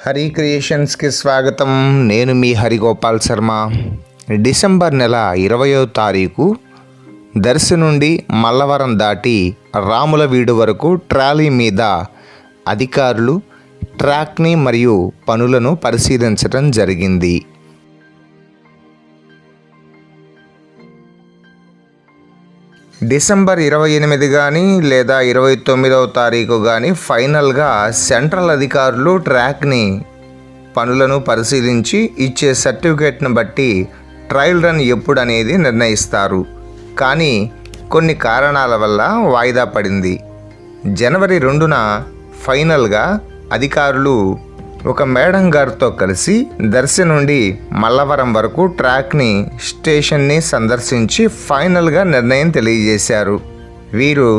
హరి క్రియేషన్స్కి స్వాగతం. నేను మీ హరిగోపాల్ శర్మ. డిసెంబర్ నెల 20వ తారీఖు దర్శి నుండి మల్లవరం దాటి రాములవీడు వరకు ట్రాలీ మీద అధికారులు ట్రాక్ని మరియు పనులను పరిశీలించడం జరిగింది. డిసెంబర్ 28 కానీ లేదా 29వ తారీఖు కానీ ఫైనల్గా సెంట్రల్ అధికారులు ట్రాక్ని పనులను పరిశీలించి ఇచ్చే సర్టిఫికేట్ను బట్టి ట్రయల్ రన్ ఎప్పుడు అనేది నిర్ణయిస్తారు. కానీ కొన్ని కారణాల వల్ల వాయిదా పడింది. జనవరి 2న ఫైనల్గా అధికారులు ఒక మేడం గారితో కలిసి దర్శి నుండి మల్లవరం వరకు ట్రాక్ని స్టేషన్ని సందర్శించి ఫైనల్గా నిర్ణయం తెలియజేశారు. వీరు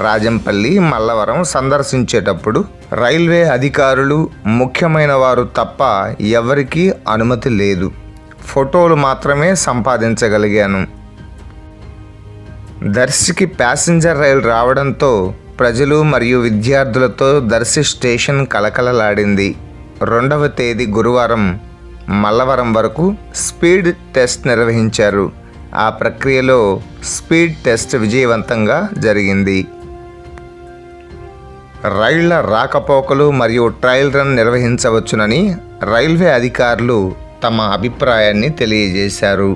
రాజంపల్లి మల్లవరం సందర్శించేటప్పుడు రైల్వే అధికారులు ముఖ్యమైన వారు తప్ప ఎవరికీ అనుమతి లేదు. ఫోటోలు మాత్రమే సంపాదించగలిగాను. దర్శికి ప్యాసింజర్ రైలు రావడంతో ప్రజలు మరియు విద్యార్థులతో దర్శి స్టేషన్ కలకలలాడింది. 2వ తేదీ గురువారం మల్లవరం వరకు స్పీడ్ టెస్ట్ నిర్వహించారు. ఆ ప్రక్రియలో స్పీడ్ టెస్ట్ విజయవంతంగా జరిగింది. రైళ్ల రాకపోకలు మరియు ట్రయల్ రన్ నిర్వహించవచ్చునని రైల్వే అధికారులు తమ అభిప్రాయాన్ని తెలియజేశారు.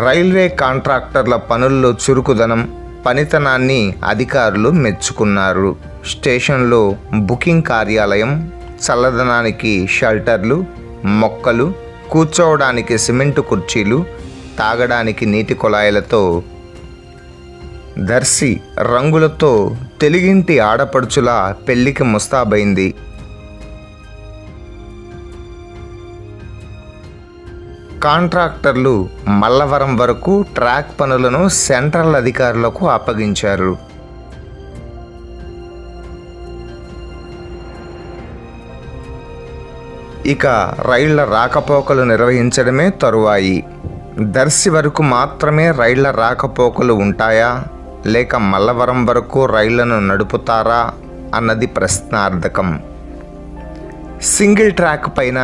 రైల్వే కాంట్రాక్టర్ల పనుల్లో చురుకుదనం, పనితనాన్ని అధికారులు మెచ్చుకున్నారు. స్టేషన్లో బుకింగ్ కార్యాలయం, చల్లదనానికి షెల్టర్లు, మొక్కలు, కూర్చోవడానికి సిమెంటు కుర్చీలు, తాగడానికి నీటి కుళాయిలతో దర్శి రంగులతో తెలుగింటి ఆడపడుచుల పెళ్లికి ముస్తాబైంది. కాంట్రాక్టర్లు మల్లవరం వరకు ట్రాక్ పనులను సెంట్రల్ అధికారులకు అప్పగించారు. ఇక రైళ్ల రాకపోకలు నిర్వహించడమే తరువాయి. దర్శి వరకు మాత్రమే రైళ్ల రాకపోకలు ఉంటాయా లేక మల్లవరం వరకు రైళ్లను నడుపుతారా అన్నది ప్రశ్నార్థకం. సింగిల్ ట్రాక్ పైన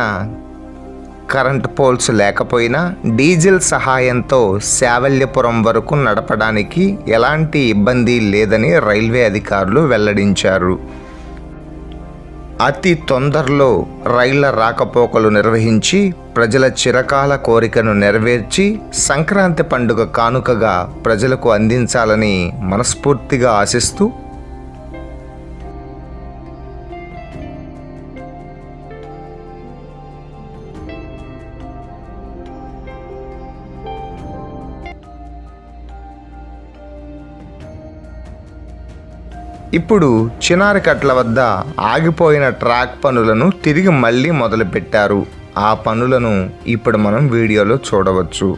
కరెంట్ పోల్స్ లేకపోయినా డీజిల్ సహాయంతో శావల్యపురం వరకు నడపడానికి ఎలాంటి ఇబ్బంది లేదని రైల్వే అధికారులు వెల్లడించారు. అతి తొందరలో రైళ్ల రాకపోకలు నిర్వహించి ప్రజల చిరకాల కోరికను నెరవేర్చి సంక్రాంతి పండుగ కానుకగా ప్రజలకు అందించాలని మనస్ఫూర్తిగా ఆశిస్తూ ఇప్పుడు చినారికట్ల వద్ద ఆగిపోయిన ట్రాక్ పనులను తిరిగి మళ్ళీ మొదలుపెట్టారు. ఆ పనులను ఇప్పుడు మనం వీడియోలో చూడవచ్చు.